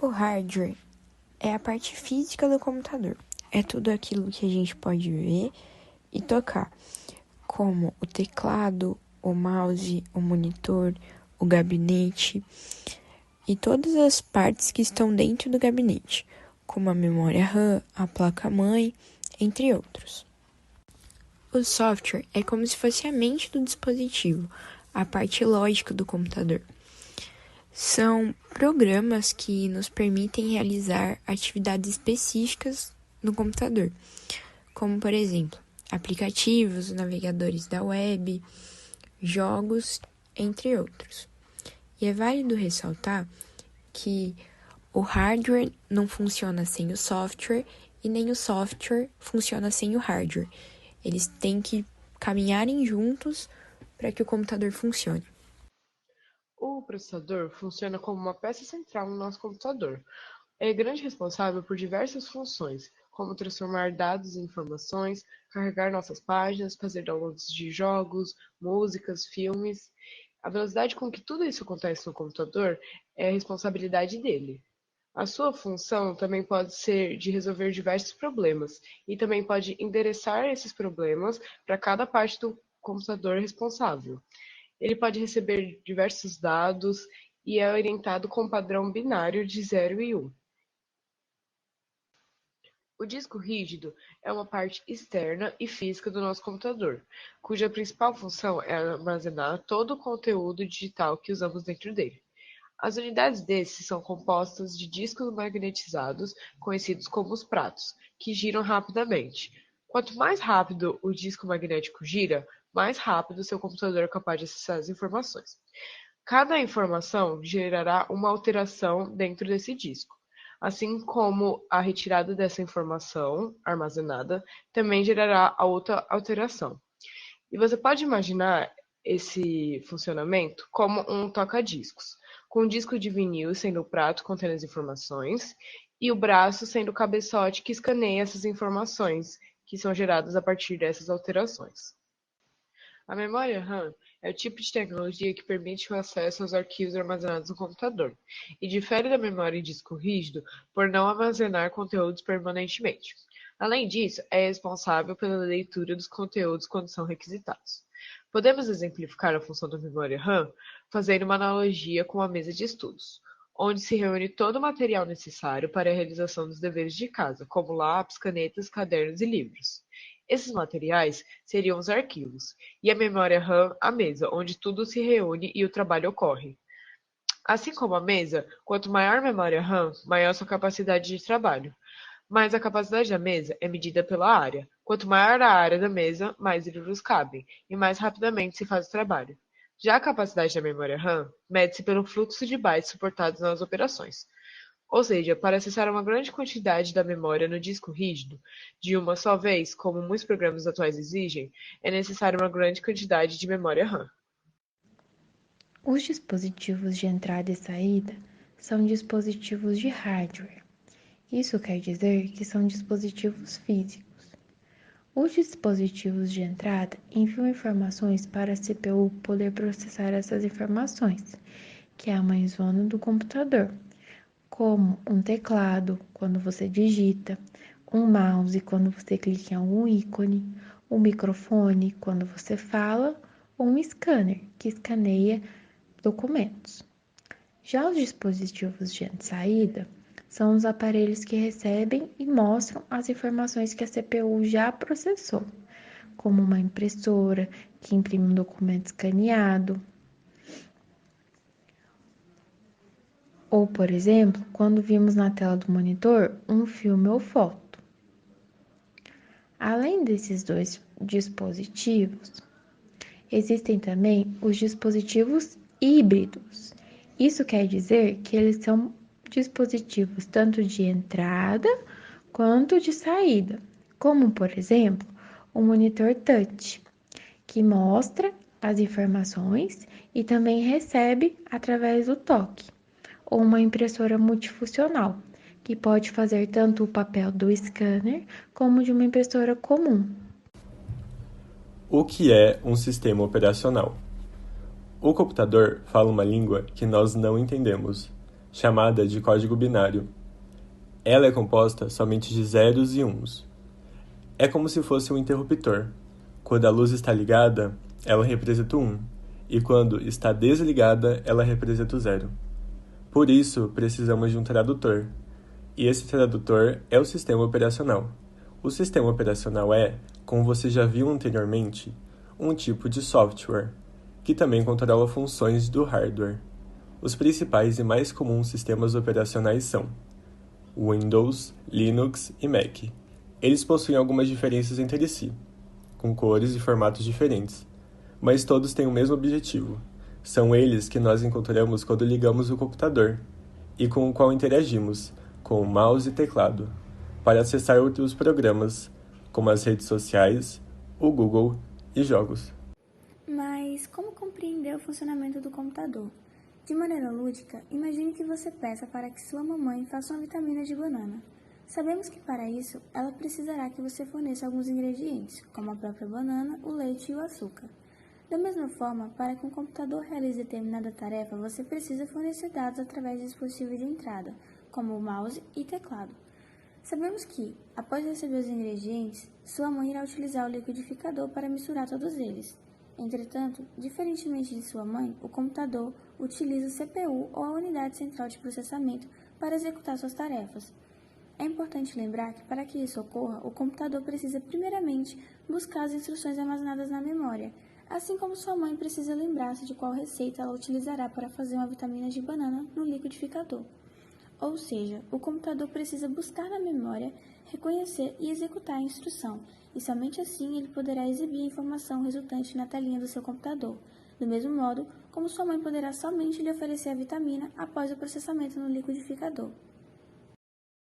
O hardware é a parte física do computador. É tudo aquilo que a gente pode ver e tocar, como o teclado, o mouse, o monitor, o gabinete e todas as partes que estão dentro do gabinete, como a memória RAM, a placa-mãe, entre outros. O software é como se fosse a mente do dispositivo, a parte lógica do computador. São programas que nos permitem realizar atividades específicas no computador, como, por exemplo, aplicativos, navegadores da web, jogos, entre outros. E é válido ressaltar que o hardware não funciona sem o software e nem o software funciona sem o hardware. Eles têm que caminharem juntos para que o computador funcione. O processador funciona como uma peça central no nosso computador. É grande responsável por diversas funções, como transformar dados em informações, carregar nossas páginas, fazer downloads de jogos, músicas, filmes. A velocidade com que tudo isso acontece no computador é a responsabilidade dele. A sua função também pode ser de resolver diversos problemas e também pode endereçar esses problemas para cada parte do computador responsável. Ele pode receber diversos dados e é orientado com um padrão binário de 0 e 1. O disco rígido é uma parte externa e física do nosso computador, cuja principal função é armazenar todo o conteúdo digital que usamos dentro dele. As unidades desse são compostas de discos magnetizados, conhecidos como os pratos, que giram rapidamente. Quanto mais rápido o disco magnético gira, mais rápido seu computador é capaz de acessar as informações. Cada informação gerará uma alteração dentro desse disco, assim como a retirada dessa informação armazenada também gerará a outra alteração. E você pode imaginar esse funcionamento como um toca-discos, com o disco de vinil sendo o prato contendo as informações e o braço sendo o cabeçote que escaneia essas informações que são geradas a partir dessas alterações. A memória RAM é o tipo de tecnologia que permite o acesso aos arquivos armazenados no computador, e difere da memória em disco rígido por não armazenar conteúdos permanentemente. Além disso, é responsável pela leitura dos conteúdos quando são requisitados. Podemos exemplificar a função da memória RAM fazendo uma analogia com uma mesa de estudos, onde se reúne todo o material necessário para a realização dos deveres de casa, como lápis, canetas, cadernos e livros. Esses materiais seriam os arquivos, e a memória RAM a mesa, onde tudo se reúne e o trabalho ocorre. Assim como a mesa, quanto maior a memória RAM, maior sua capacidade de trabalho. Mas a capacidade da mesa é medida pela área. Quanto maior a área da mesa, mais livros cabem, e mais rapidamente se faz o trabalho. Já a capacidade da memória RAM mede-se pelo fluxo de bytes suportados nas operações. Ou seja, para acessar uma grande quantidade da memória no disco rígido, de uma só vez, como muitos programas atuais exigem, é necessária uma grande quantidade de memória RAM. Os dispositivos de entrada e saída são dispositivos de hardware. Isso quer dizer que são dispositivos físicos. Os dispositivos de entrada enviam informações para a CPU poder processar essas informações, que é a mãezona do computador, como um teclado, quando você digita, um mouse, quando você clica em algum ícone, um microfone, quando você fala, ou um scanner, que escaneia documentos. Já os dispositivos de saída são os aparelhos que recebem e mostram as informações que a CPU já processou, como uma impressora que imprime um documento escaneado, ou, por exemplo, quando vimos na tela do monitor um filme ou foto. Além desses dois dispositivos, existem também os dispositivos híbridos. Isso quer dizer que eles são dispositivos tanto de entrada quanto de saída, como, por exemplo, o monitor touch, que mostra as informações e também recebe através do toque, ou uma impressora multifuncional, que pode fazer tanto o papel do scanner como de uma impressora comum. O que é um sistema operacional? O computador fala uma língua que nós não entendemos. chamada de código binário. Ela é composta somente de zeros e uns. É como se fosse um interruptor. Quando a luz está ligada, ela representa o 1, e quando está desligada, ela representa o 0. Por isso, precisamos de um tradutor. E esse tradutor é o sistema operacional. O sistema operacional é, como você já viu anteriormente, um tipo de software, que também controla funções do hardware. Os principais e mais comuns sistemas operacionais são Windows, Linux e Mac. Eles possuem algumas diferenças entre si, com cores e formatos diferentes, mas todos têm o mesmo objetivo. São eles que nós encontramos quando ligamos o computador, e com o qual interagimos, com o mouse e teclado, para acessar outros programas, como as redes sociais, o Google e jogos. Mas como compreender o funcionamento do computador? De maneira lúdica, imagine que você peça para que sua mamãe faça uma vitamina de banana. Sabemos que para isso, ela precisará que você forneça alguns ingredientes, como a própria banana, o leite e o açúcar. Da mesma forma, para que um computador realize determinada tarefa, você precisa fornecer dados através de dispositivos de entrada, como o mouse e teclado. Sabemos que, após receber os ingredientes, sua mãe irá utilizar o liquidificador para misturar todos eles. Entretanto, diferentemente de sua mãe, o computador utiliza o CPU ou a unidade central de processamento para executar suas tarefas. É importante lembrar que, para que isso ocorra, o computador precisa primeiramente buscar as instruções armazenadas na memória, assim como sua mãe precisa lembrar-se de qual receita ela utilizará para fazer uma vitamina de banana no liquidificador. Ou seja, o computador precisa buscar na memória, reconhecer e executar a instrução, e somente assim ele poderá exibir a informação resultante na telinha do seu computador, do mesmo modo como sua mãe poderá somente lhe oferecer a vitamina após o processamento no liquidificador.